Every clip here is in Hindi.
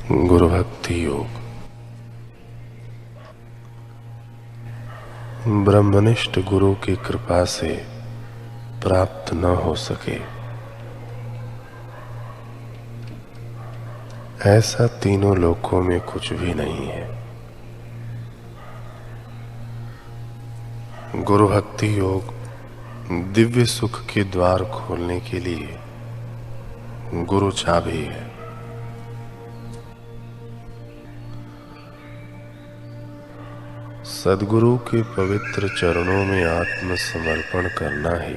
गुरु भक्ति योग। ब्रह्मनिष्ठ गुरु की कृपा से प्राप्त न हो सके ऐसा तीनों लोकों में कुछ भी नहीं है। गुरु भक्ति योग दिव्य सुख के द्वार खोलने के लिए गुरु चाबी है। सद्गुरु के पवित्र चरणों में आत्मसमर्पण करना ही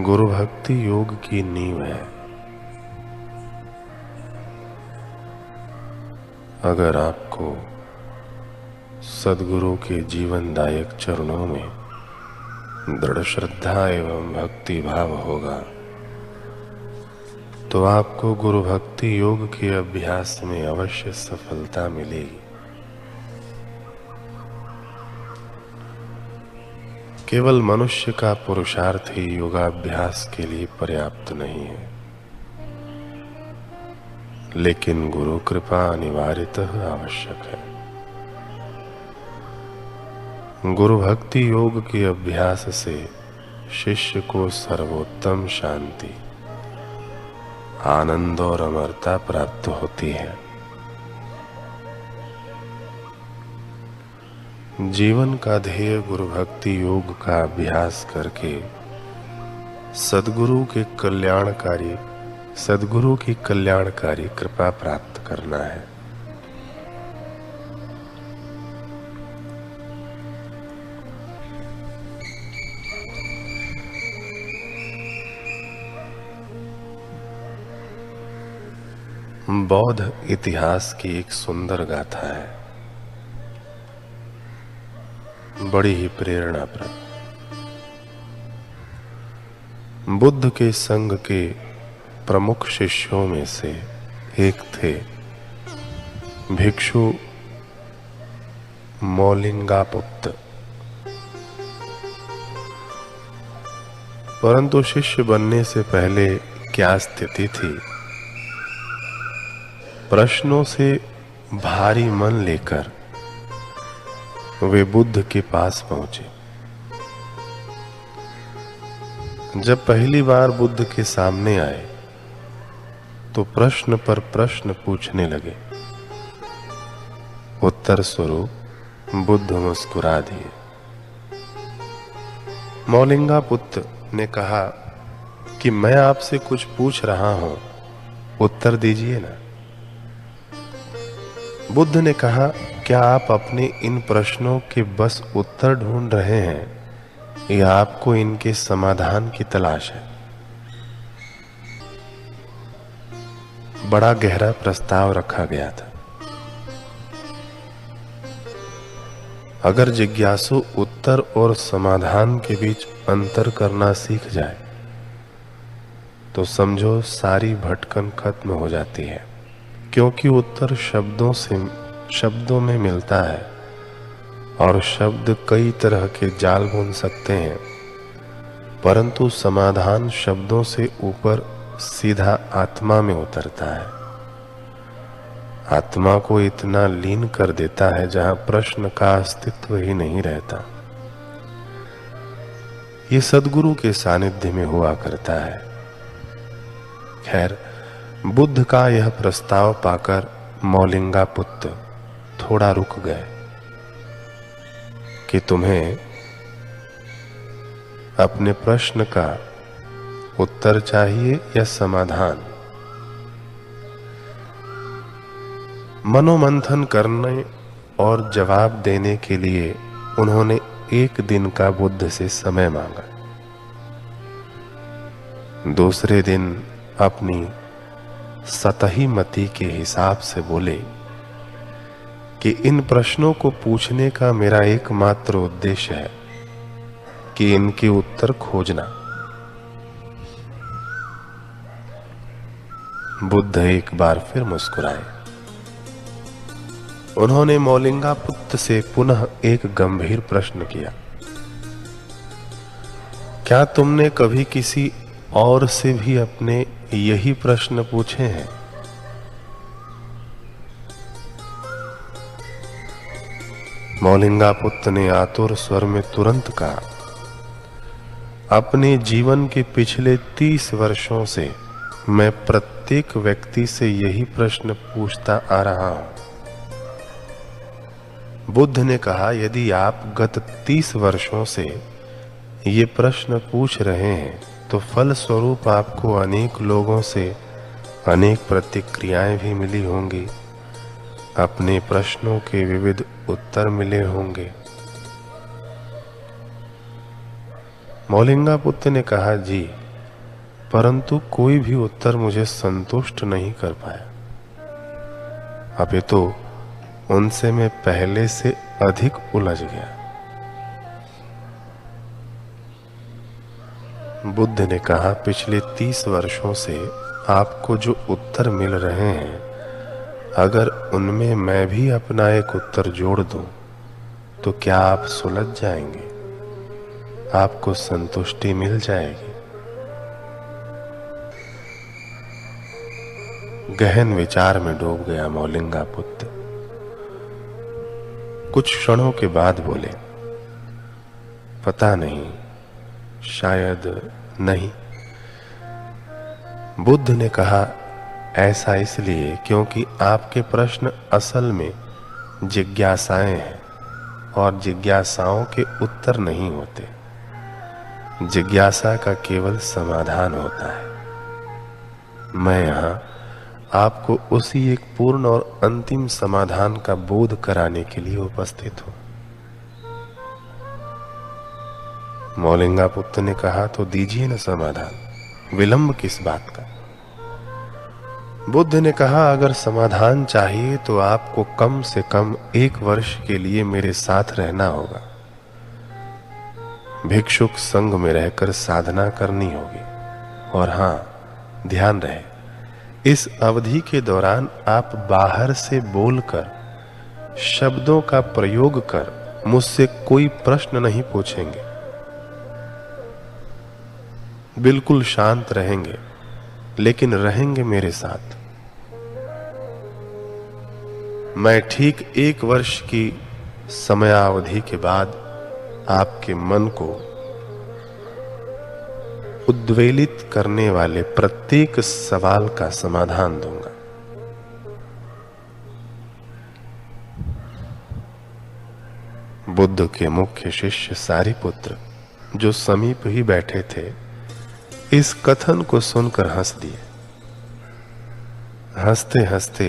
गुरु भक्ति योग की नींव है। अगर आपको सद्गुरु के जीवनदायक चरणों में दृढ़ श्रद्धा एवं भक्ति भाव होगा तो आपको गुरु भक्ति योग के अभ्यास में अवश्य सफलता मिलेगी। केवल मनुष्य का पुरुषार्थ ही योगाभ्यास के लिए पर्याप्त नहीं है, लेकिन गुरु कृपा अनिवार्यतः आवश्यक है। गुरु भक्ति योग के अभ्यास से शिष्य को सर्वोत्तम शांति, आनंद और अमरता प्राप्त होती है। जीवन का ध्येय गुरु भक्ति योग का अभ्यास करके सद्गुरु की कल्याणकारी कृपा प्राप्त करना है। बौद्ध इतिहास की एक सुंदर गाथा है, बड़ी ही प्रेरणाप्रद। बुद्ध के संघ के प्रमुख शिष्यों में से एक थे भिक्षु मौलिंगापुत्त। परंतु शिष्य बनने से पहले क्या स्थिति थी? प्रश्नों से भारी मन लेकर वे बुद्ध के पास पहुंचे। जब पहली बार बुद्ध के सामने आए तो प्रश्न पर प्रश्न पूछने लगे। उत्तर स्वरूप बुद्ध मुस्कुरा दिए। मौलिंगापुत्त ने कहा कि मैं आपसे कुछ पूछ रहा हूं, उत्तर दीजिए ना। बुद्ध ने कहा, क्या आप अपने इन प्रश्नों के बस उत्तर ढूंढ रहे हैं या आपको इनके समाधान की तलाश है? बड़ा गहरा प्रस्ताव रखा गया था। अगर जिज्ञासु उत्तर और समाधान के बीच अंतर करना सीख जाए तो समझो सारी भटकन खत्म हो जाती है, क्योंकि उत्तर शब्दों में मिलता है और शब्द कई तरह के जाल बुन सकते हैं, परंतु समाधान शब्दों से ऊपर सीधा आत्मा में उतरता है। आत्मा को इतना लीन कर देता है जहां प्रश्न का अस्तित्व ही नहीं रहता। ये सद्गुरु के सानिध्य में हुआ करता है। खैर, बुद्ध का यह प्रस्ताव पाकर मौलिंगापुत्त थोड़ा रुक गए कि तुम्हें अपने प्रश्न का उत्तर चाहिए या समाधान। मनोमंथन करने और जवाब देने के लिए उन्होंने एक दिन का बुद्ध से समय मांगा। दूसरे दिन अपनी सतही मति के हिसाब से बोले कि इन प्रश्नों को पूछने का मेरा एकमात्र उद्देश्य है कि इनके उत्तर खोजना। बुद्ध एक बार फिर मुस्कुराए। उन्होंने मौलिंगापुत्त से पुनः एक गंभीर प्रश्न किया, क्या तुमने कभी किसी और से भी अपने यही प्रश्न पूछे हैं? मौलिंगा पुत्र ने आतुर स्वर में तुरंत कहा, अपने जीवन के पिछले 30 वर्षों से मैं प्रत्येक व्यक्ति से यही प्रश्न पूछता आ रहा हूं। बुद्ध ने कहा, यदि आप गत 30 वर्षों से ये प्रश्न पूछ रहे हैं तो फल स्वरूप आपको अनेक लोगों से अनेक प्रतिक्रियाएं भी मिली होंगी, अपने प्रश्नों के विविध उत्तर मिले होंगे। मौलिंगा पुत्र ने कहा, जी, परंतु कोई भी उत्तर मुझे संतुष्ट नहीं कर पाया। अभी तो उनसे मैं पहले से अधिक उलझ गया। बुद्ध ने कहा, पिछले 30 वर्षों से आपको जो उत्तर मिल रहे हैं, अगर उनमें मैं भी अपना एक उत्तर जोड़ दूं तो क्या आप सुलझ जाएंगे? आपको संतुष्टि मिल जाएगी? गहन विचार में डूब गया मौलिंगा पुत्र। कुछ क्षणों के बाद बोले, पता नहीं, शायद नहीं। बुद्ध ने कहा, ऐसा इसलिए क्योंकि आपके प्रश्न असल में जिज्ञासाएं हैं और जिज्ञासाओं के उत्तर नहीं होते। जिज्ञासा का केवल समाधान होता है। मैं यहां आपको उसी एक पूर्ण और अंतिम समाधान का बोध कराने के लिए उपस्थित हूं। मौलिंगा पुत्र ने कहा, तो दीजिए न समाधान, विलंब किस बात का? बुद्ध ने कहा, अगर समाधान चाहिए तो आपको कम से कम 1 वर्ष के लिए मेरे साथ रहना होगा। भिक्षुक संघ में रहकर साधना करनी होगी। और हां, ध्यान रहे, इस अवधि के दौरान आप बाहर से बोलकर, शब्दों का प्रयोग कर मुझसे कोई प्रश्न नहीं पूछेंगे। बिल्कुल शांत रहेंगे, लेकिन रहेंगे मेरे साथ। मैं ठीक 1 वर्ष की समयावधि के बाद आपके मन को उद्वेलित करने वाले प्रत्येक सवाल का समाधान दूंगा। बुद्ध के मुख्य शिष्य सारिपुत्र, जो समीप ही बैठे थे, इस कथन को सुनकर हंस दिए। हंसते हंसते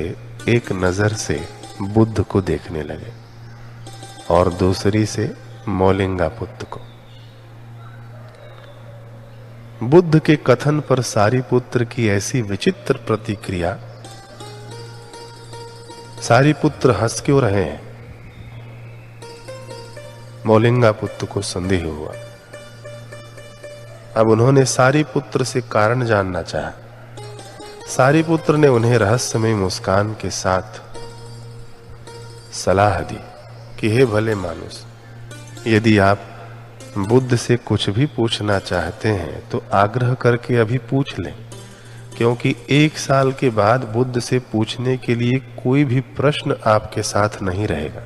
एक नजर से बुद्ध को देखने लगे और दूसरी से मौलिंगा पुत्र को। बुद्ध के कथन पर सारिपुत्र की ऐसी विचित्र प्रतिक्रिया। सारिपुत्र हंस क्यों रहे हैं? मौलिंगा पुत्र को संदेह हुआ। अब उन्होंने सारिपुत्र से कारण जानना चाहा। सारिपुत्र ने उन्हें रहस्यमय मुस्कान के साथ सलाह दी कि हे भले मानुस, यदि आप बुद्ध से कुछ भी पूछना चाहते हैं तो आग्रह करके अभी पूछ लें, क्योंकि 1 साल के बाद बुद्ध से पूछने के लिए कोई भी प्रश्न आपके साथ नहीं रहेगा।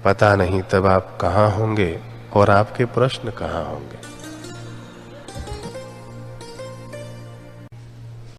पता नहीं तब आप कहां होंगे और आपके प्रश्न कहां होंगे।